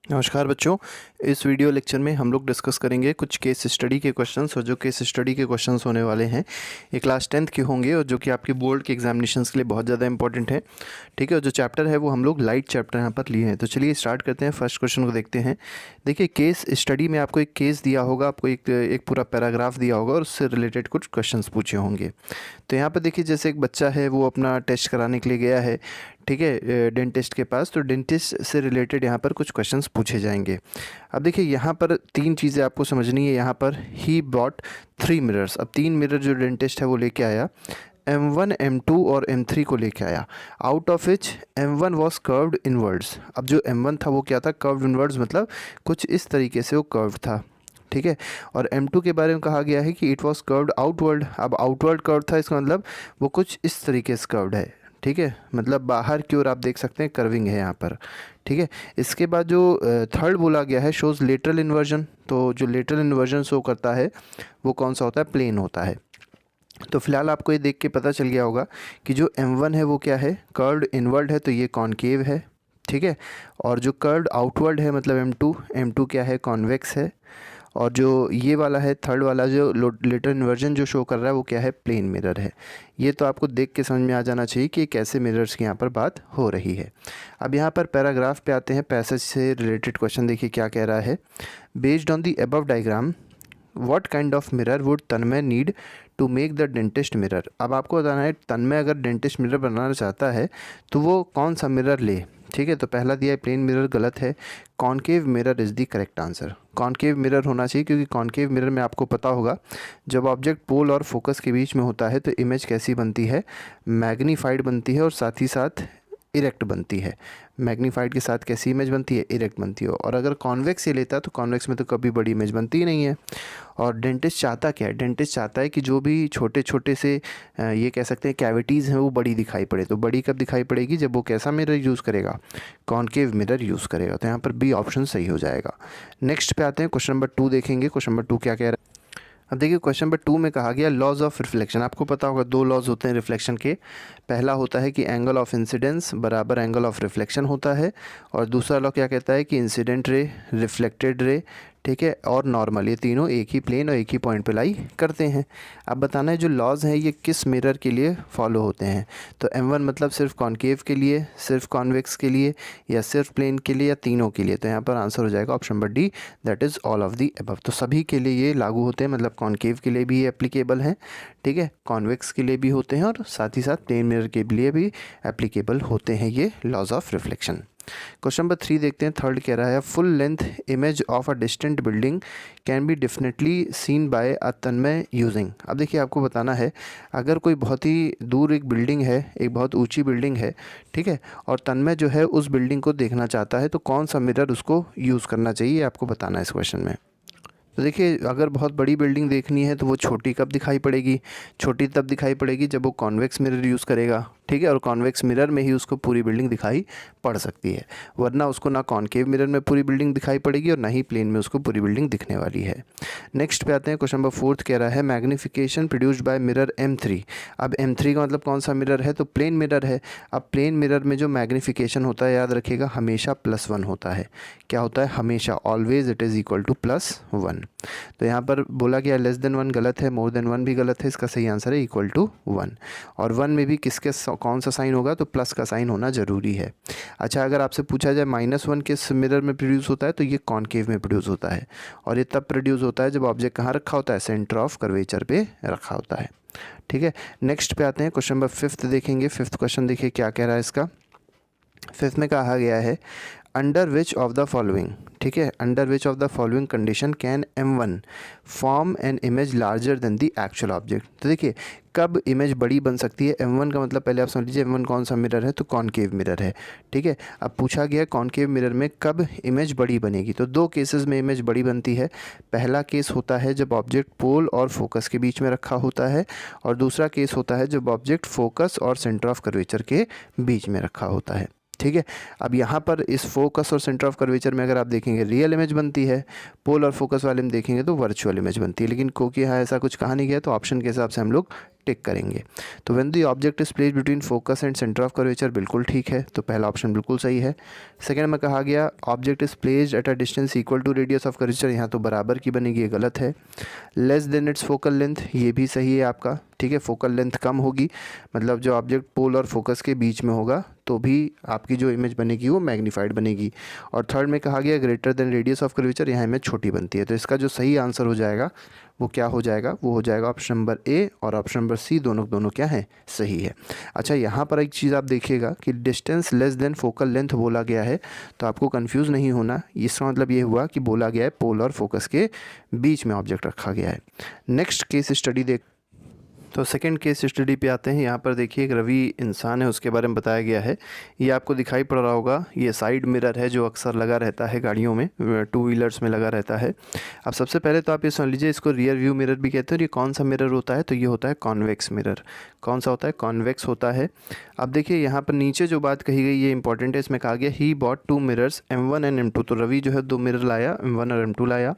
नमस्कार बच्चों। इस वीडियो लेक्चर में हम लोग डिस्कस करेंगे कुछ केस स्टडी के क्वेश्चंस, और जो केस स्टडी के क्वेश्चंस होने वाले हैं ये क्लास 10th के होंगे और जो कि आपके बोर्ड के एग्जामिनेशंस के लिए बहुत ज़्यादा इंपॉर्टेंट है। ठीक है, और जो चैप्टर है वो हम लोग लाइट चैप्टर यहाँ पर लिए हैं। तो चलिए स्टार्ट करते हैं, फर्स्ट क्वेश्चन को देखते हैं। देखिए, केस स्टडी में आपको एक केस दिया होगा, आपको एक पूरा पैराग्राफ दिया होगा और उससे रिलेटेड कुछ क्वेश्चन पूछे होंगे। तो यहाँ पर देखिए, जैसे एक बच्चा है वो अपना टेस्ट कराने के लिए गया है, ठीक है, डेंटिस्ट के पास। तो डेंटिस्ट से रिलेटेड यहाँ पर कुछ क्वेश्चंस पूछे जाएंगे। अब देखिए, यहाँ पर तीन चीज़ें आपको समझनी है। यहाँ पर ही बॉट 3 मिरर्स। अब 3 मिरर जो डेंटिस्ट है वो लेके आया, M1 M2 और M3 को लेके आया। Out of which M1 was curved inwards. अब जो M1 था वो क्या था, कर्व्ड इनवर्ड्स, मतलब कुछ इस तरीके से वो कर्व था। ठीक है, और M2 के बारे में कहा गया है कि इट वॉज कर्व्ड आउटवर्ड। अब आउटवर्ड कर्व था, इसका मतलब वो कुछ इस तरीके से कर्व्ड है। ठीक है, मतलब बाहर की ओर आप देख सकते हैं कर्विंग है यहाँ पर। ठीक है, इसके बाद जो थर्ड बोला गया है, शोज़ लेटरल इन्वर्जन। तो जो लेटरल इन्वर्जन शो करता है वो कौन सा होता है, प्लेन होता है। तो फिलहाल आपको ये देख के पता चल गया होगा कि जो M1 है वो क्या है, कर्व्ड इनवर्ड है, तो ये कॉनकेव है। ठीक है, और जो कर्व्ड आउटवर्ड है मतलब M2 क्या है, कॉन्वेक्स है। और जो ये वाला है थर्ड वाला, जो लेटर इन्वर्जन जो शो कर रहा है वो क्या है, प्लेन मिरर है। ये तो आपको देख के समझ में आ जाना चाहिए कि कैसे मिरर्स की यहाँ पर बात हो रही है। अब यहाँ पर पैराग्राफ पे आते हैं, पैसेज से रिलेटेड क्वेश्चन देखिए क्या कह रहा है। Based on the above diagram what kind of mirror would Tanmay need to make the dentist mirror. अब आपको बताना है तन्मय अगर डेंटिस्ट मिरर बनाना चाहता है तो वो कौन सा मिरर ले। ठीक है, तो पहला दिया है प्लेन मिरर, गलत है। Concave mirror is the correct answer. Concave mirror होना चाहिए, क्योंकि कॉनकेव मिरर में आपको पता होगा जब ऑब्जेक्ट पोल और फोकस के बीच में होता है तो इमेज कैसी बनती है, मैग्नीफाइड बनती है और साथ ही साथ इरेक्ट बनती है। मैग्नीफाइड के साथ कैसी इमेज बनती है, इरेक्ट बनती है। और अगर कॉन्वेक्स ये लेता है तो कॉन्वेक्स में तो कभी बड़ी इमेज बनती ही नहीं है। और डेंटिस्ट चाहता क्या है, डेंटिस्ट चाहता है कि जो भी छोटे छोटे से ये कह सकते हैं कैविटीज़ हैं वो बड़ी दिखाई पड़े। तो बड़ी कब दिखाई पड़ेगी, जब वो कैसा मिरर यूज़ करेगा, कॉनकेव मिरर यूज़ करेगा। तो यहाँ पर बी ऑप्शन सही हो जाएगा। नेक्स्ट पे आते हैं, क्वेश्चन नंबर 2 देखेंगे। क्वेश्चन नंबर 2 क्या कह रहा है। अब देखिए, क्वेश्चन नंबर 2 में कहा गया लॉज ऑफ रिफ्लेक्शन। आपको पता होगा 2 लॉज होते हैं रिफ्लेक्शन के। पहला होता है कि एंगल ऑफ इंसिडेंस बराबर एंगल ऑफ रिफ्लेक्शन होता है, और दूसरा लॉ क्या कहता है कि इंसिडेंट रे, रिफ्लेक्टेड रे, ठीक है, और नॉर्मल, ये तीनों एक ही प्लेन और एक ही पॉइंट पे लाई करते हैं। अब बताना है जो लॉज हैं ये किस मिरर के लिए फॉलो होते हैं। तो M1 मतलब सिर्फ कॉनकेव के लिए, सिर्फ कॉन्वेक्स के लिए, या सिर्फ प्लेन के लिए, या तीनों के लिए। तो यहाँ पर आंसर हो जाएगा option number D, that is all of the above. तो सभी के लिए ये लागू होते हैं, मतलब कॉनकेव के लिए भी ये एप्लीकेबल हैं, ठीक है, कॉन्वेक्स के लिए भी होते हैं, और साथ ही साथ प्लेन मिरर के लिए भी एप्लीकेबल होते हैं ये laws of reflection. Question number 3 देखते हैं। थर्ड कह रहा है full length image of a distant building can be definitely seen by a Tanmay using. अब देखिए, आपको बताना है अगर कोई बहुत ही दूर एक बिल्डिंग है, एक बहुत ऊंची बिल्डिंग है, ठीक है, और तन्मय जो है उस बिल्डिंग को देखना चाहता है, तो कौन सा मिरर उसको यूज़ करना चाहिए, आपको बताना है इस क्वेश्चन में। तो देखिए, अगर बहुत बड़ी बिल्डिंग देखनी है तो वो छोटी कब दिखाई पड़ेगी, छोटी तब दिखाई पड़ेगी जब वो कॉन्वेक्स मिरर यूज़ करेगा। ठीक है, और कॉन्वेक्स मिरर में ही उसको पूरी बिल्डिंग दिखाई पड़ सकती है, वरना उसको ना कॉनकेव मिरर में पूरी बिल्डिंग दिखाई पड़ेगी और ना ही प्लेन में उसको पूरी बिल्डिंग दिखने वाली है। नेक्स्ट पे आते हैं, क्वेश्चन नंबर 4 कह रहा है magnification produced by mirror M3। अब M3 का मतलब कौन सा मिरर है, तो प्लेन मिरर है। अब प्लेन मिरर में जो मैग्नीफिकेशन होता है, याद रखिएगा, हमेशा +1 होता है। क्या होता है, हमेशा, always it is equal to +1। तो यहाँ पर बोला गया लेस देन 1 गलत है, मोर देन 1 भी गलत है, इसका सही आंसर है इक्वल टू 1। और 1 में भी किसके कौन सा साइन होगा, तो प्लस का साइन होना ज़रूरी है। अच्छा, अगर आपसे पूछा जाए -1 किस मिरर में प्रोड्यूस होता है, तो ये कॉनकेव में प्रोड्यूस होता है। और ये तब प्रोड्यूस होता है जब ऑब्जेक्ट कहाँ रखा होता है, सेंटर ऑफ कर्वेचर पे रखा होता है। ठीक है, नेक्स्ट पे आते हैं, क्वेश्चन नंबर 5 देखेंगे। 5th क्वेश्चन देखिए क्या कह रहा है इसका। 5th में कहा गया है under which of the following, ठीक है, under which of the following condition can M1 form an image larger than the actual object. तो देखिए, कब इमेज बड़ी बन सकती है। M1 का मतलब पहले आप समझ लीजिए M1 कौन सा मिरर है, तो कॉनकेव मिरर है। ठीक है, अब पूछा गया कॉनकेव मिरर में कब इमेज बड़ी बनेगी। तो 2 केसेस में इमेज बड़ी बनती है। पहला केस होता है जब ऑब्जेक्ट पोल और फोकस के बीच में रखा होता है, और दूसरा केस होता है जब ऑब्जेक्ट फोकस और सेंटर ऑफ कर्वेचर के बीच में रखा होता है। ठीक है। अब यहाँ पर इस फोकस और सेंटर ऑफ कर्वेचर में अगर आप देखेंगे रियल इमेज बनती है, पोल और फोकस वाले में देखेंगे तो वर्चुअल इमेज बनती है, लेकिन क्योंकि यहाँ ऐसा कुछ कहा नहीं गया तो ऑप्शन के हिसाब से हम लोग टिक करेंगे। तो when the object is placed between focus and centre of curvature, बिल्कुल ठीक है, तो पहला ऑप्शन बिल्कुल सही है। सेकंड में कहा गया object is placed at a distance equal to radius of curvature, यहाँ तो बराबर की बनेगी, ये गलत है। Less than its focal length, ये भी सही है आपका, ठीक है। फोकल लेंथ कम होगी, मतलब जो ऑब्जेक्ट पोल और फोकस के बीच में होगा तो भी आपकी जो इमेज बनेगी वो मैग्नीफाइड बनेगी। और थर्ड में कहा गया greater than radius of curvature, यहाँ इमेज छोटी बनती है। तो इसका जो सही आंसर हो जाएगा वो क्या हो जाएगा, वो हो जाएगा ऑप्शन नंबर ए, और ऑप्शन नंबर सी दोनों क्या है, सही है। अच्छा, यहाँ पर एक चीज़ आप देखिएगा कि distance less than focal length बोला गया है, तो आपको कंफ्यूज नहीं होना, इसका मतलब ये हुआ कि बोला गया है पोल और फोकस के बीच में ऑब्जेक्ट रखा गया है। नेक्स्ट केस स्टडी देख, तो सेकंड केस स्टडी पे आते हैं। यहाँ पर देखिए एक रवि इंसान है, उसके बारे में बताया गया है। ये आपको दिखाई पड़ रहा होगा, ये साइड मिरर है जो अक्सर लगा रहता है गाड़ियों में, टू व्हीलर्स में लगा रहता है। अब सबसे पहले तो आप ये समझ लीजिए, इसको रियर व्यू मिरर भी कहते हैं। और ये कौन सा मिरर होता है, तो ये होता है कॉन्वेक्स मिरर। कौन सा होता है, कॉन्वेक्स होता है। अब देखिए यहाँ पर नीचे जो बात कही गई ये इंपॉर्टेंट है, इसमें कहा गया he bought 2 mirrors M1 and M2। तो रवि जो है 2 मिरर लाया, M1 और M2 लाया।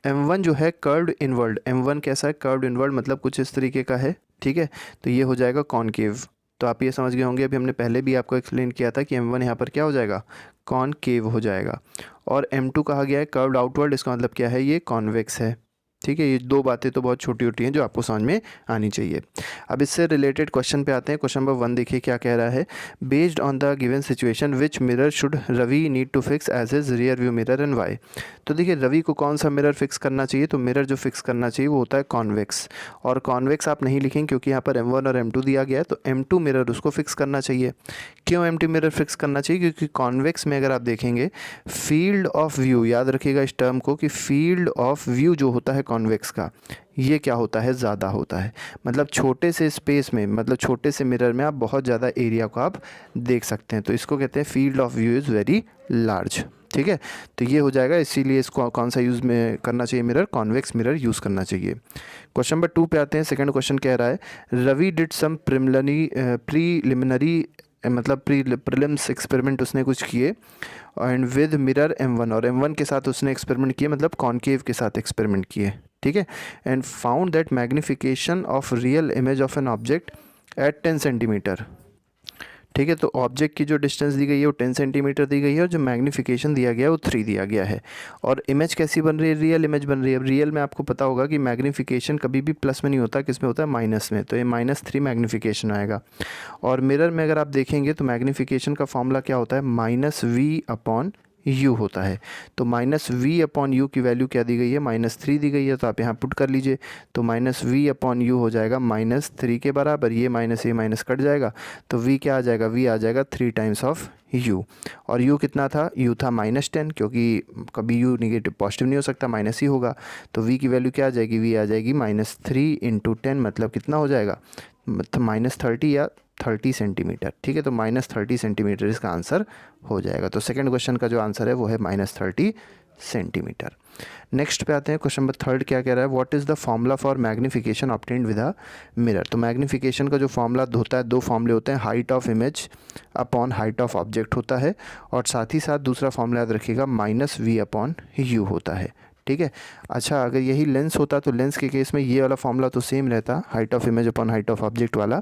M1 जो है कर्व्ड इनवर्ड, M1 कैसा है, कर्व्ड इनवर्ड, मतलब कुछ इस तरीके का है, ठीक है। तो ये हो जाएगा कॉनकेव। तो आप ये समझ गए होंगे, अभी हमने पहले भी आपको एक्सप्लेन किया था कि M1 यहाँ पर क्या हो जाएगा, कॉनकेव हो जाएगा। और M2 कहा गया है कर्व्ड आउटवर्ड, इसका मतलब क्या है, ये कॉन्वेक्स है, ठीक है। ये दो बातें तो बहुत छोटी छोटी हैं जो आपको समझ में आनी चाहिए। अब इससे रिलेटेड क्वेश्चन पे आते हैं। क्वेश्चन नंबर 1 देखिए क्या कह रहा है, based on the given situation which mirror should Ravi need to fix as his rear view mirror and why. तो देखिए रवि को कौन सा मिरर फिक्स करना चाहिए, तो मिरर जो फिक्स करना चाहिए वो होता है कॉन्वेक्स। और कॉन्वेक्स आप नहीं लिखेंगे क्योंकि यहाँ पर M1 और M2 दिया गया है, तो M2 मिरर उसको फिक्स करना चाहिए। क्यों M2 मिरर फिक्स करना चाहिए, क्योंकि कॉन्वेक्स में अगर आप देखेंगे फील्ड ऑफ व्यू, याद रखिएगा इस टर्म को, कि फील्ड ऑफ व्यू जो होता है कॉन्वेक्स का, ये क्या होता है, ज़्यादा होता है। मतलब छोटे से स्पेस में, मतलब छोटे से मिरर में आप बहुत ज़्यादा एरिया को आप देख सकते हैं, तो इसको कहते हैं field of view is very large, ठीक है। तो ये हो जाएगा, इसीलिए इसको कौन सा यूज़ में करना चाहिए, मिरर, कॉन्वेक्स मिरर यूज़ करना चाहिए। क्वेश्चन नंबर 2 पे आते हैं। सेकंड क्वेश्चन कह रहा है रवि डिड सम प्रीलिमिनरी मतलब प्रीलिम्स एक्सपेरिमेंट उसने कुछ किए, एंड विद मिरर M1, और M1 के साथ उसने एक्सपेरिमेंट किए, मतलब कॉनकेव के साथ एक्सपेरिमेंट किए, ठीक है। And found that magnification of real image of an object at 10 centimetre, ठीक है। तो ऑब्जेक्ट की जो डिस्टेंस दी गई है वो 10 सेंटीमीटर दी गई है, और जो मैग्निफिकेशन दिया गया है वो 3 दिया गया है। और इमेज कैसी बन रही है, रियल इमेज बन रही है। अब रियल में आपको पता होगा कि मैग्निफिकेशन कभी भी प्लस में नहीं होता, किस में होता है, माइनस में, तो ये -3 मैग्निफिकेशन आएगा। और मिरर में अगर आप देखेंगे तो मैग्निफिकेशन का फॉर्मूला क्या होता है, -V/U होता है। तो -V/U की वैल्यू क्या दी गई है, -3 दी गई है, तो आप यहाँ पुट कर लीजिए। तो -V/U हो जाएगा -3 के बराबर, ये माइनस ये माइनस कट जाएगा, तो V क्या आ जाएगा, V आ जाएगा 3 टाइम्स ऑफ U। और U कितना था, U था -10, क्योंकि कभी U निगेटिव पॉजिटिव नहीं हो सकता, माइनस ही होगा। तो V की वैल्यू क्या आ जाएगी, V आ जाएगी -3 × 10, मतलब कितना हो जाएगा, मतलब -30 या 30 सेंटीमीटर, ठीक है। तो -30 सेंटीमीटर इसका आंसर हो जाएगा। तो सेकंड क्वेश्चन का जो आंसर है वो है -30 सेंटीमीटर। नेक्स्ट पे आते हैं। क्वेश्चन नंबर 3 क्या कह रहा है, what is the formula for magnification obtained with a mirror. तो मैग्निफिकेशन का जो फॉर्मूला होता है, 2 फॉर्मूले होते हैं, height of image upon height of object होता है, और साथ ही साथ दूसरा फॉर्मूला याद रखिएगा -V/U होता है, ठीक है। अच्छा, अगर यही लेंस होता तो लेंस के केस में ये वाला फॉर्मूला तो सेम रहता, height of image upon height of object वाला,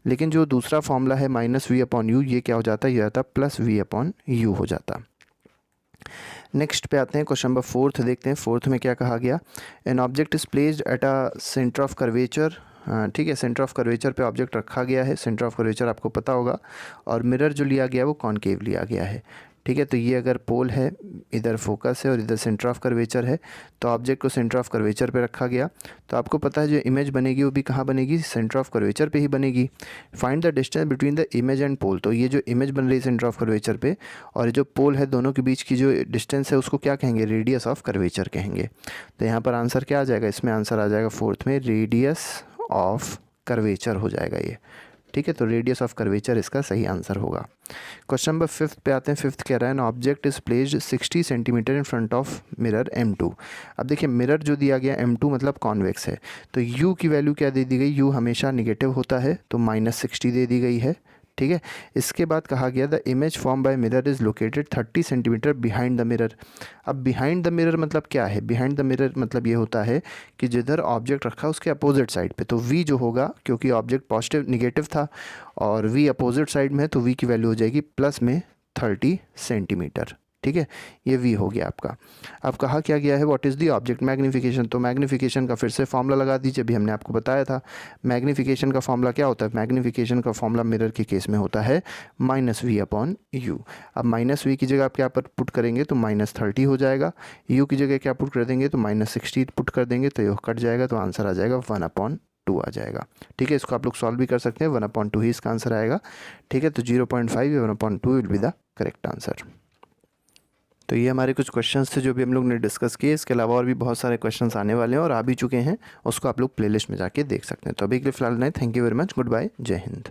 लेकिन जो दूसरा फॉर्मूला है -V/U, ये क्या हो जाता है, ये आता +V/U हो जाता। नेक्स्ट पे आते हैं। क्वेश्चन नंबर 4 देखते हैं। 4 में क्या कहा गया, an object is placed at a centre of curvature, ठीक है। सेंटर ऑफ कर्वेचर पे ऑब्जेक्ट रखा गया है, सेंटर ऑफ कर्वेचर आपको पता होगा, और मिरर जो लिया गया है वो कॉनकेव लिया गया है, ठीक है। तो ये अगर पोल है, इधर फोकस है और इधर सेंटर ऑफ कर्वेचर है, तो ऑब्जेक्ट को सेंटर ऑफ कर्वेचर पे रखा गया। तो आपको पता है जो इमेज बनेगी वो भी कहाँ बनेगी, सेंटर ऑफ कर्वेचर पे ही बनेगी। Find the distance between the image and pole. तो ये जो इमेज बन रही है सेंटर ऑफ कर्वेचर पे, और ये जो पोल है, दोनों के बीच की जो डिस्टेंस है उसको क्या कहेंगे, रेडियस ऑफ कर्वेचर कहेंगे। तो यहाँ पर आंसर क्या आ जाएगा, इसमें आंसर आ जाएगा 4 में रेडियस ऑफ कर्वेचर हो जाएगा ये, ठीक है। तो रेडियस ऑफ कर्वेचर इसका सही आंसर होगा। क्वेश्चन नंबर 5 पे आते हैं। 5 कह रहा है, an object is placed 60 centimetre in front of mirror M2। अब देखिए मिरर जो दिया गया M2 मतलब कॉन्वेक्स है, तो U की वैल्यू क्या दे दी गई, U हमेशा निगेटिव होता है, तो -60 दे दी गई है, ठीक है। इसके बाद कहा गया the image form by mirror is located 30 centimetre behind the mirror. अब बिहाइंड द मिरर मतलब क्या है? बिहाइंड द मिरर मतलब ये होता है कि जिधर ऑब्जेक्ट रखा उसके अपोजिट साइड पे, तो वी जो होगा, क्योंकि ऑब्जेक्ट पॉजिटिव निगेटिव था और वी अपोजिट साइड में है, तो वी की वैल्यू हो जाएगी प्लस में 30 सेंटीमीटर। ठीक है, ये v हो गया आपका। अब कहा क्या गया है what is the object magnification, तो मैग्नीफिकेशन का फिर से फॉर्मूला लगा दीजिए, अभी हमने आपको बताया था। मैग्नीफिकेशन का फॉर्मूला क्या होता है? मैग्नीफिकेशन का फॉर्मूला मिरर के केस में होता है -v/u। अब -v की जगह आप क्या पर पुट करेंगे तो -30 हो जाएगा, u की जगह क्या पुट कर देंगे तो -60 पुट कर देंगे, तो ये कट जाएगा, तो आंसर आ जाएगा 1/2 आ जाएगा। ठीक है, इसको आप लोग सॉल्व भी कर सकते हैं, 1/2 ही इसका आंसर आएगा। ठीक है, तो 0.5 या 1/2 will be the correct answer. तो ये हमारे कुछ क्वेश्चंस थे जो भी हम लोग ने डिस्कस किए। इसके अलावा और भी बहुत सारे क्वेश्चंस आने वाले हैं और आ भी चुके हैं, उसको आप लोग प्लेलिस्ट में जाके देख सकते हैं। तो अभी के लिए फिलहाल नहीं, thank you very much, goodbye, जय हिंद।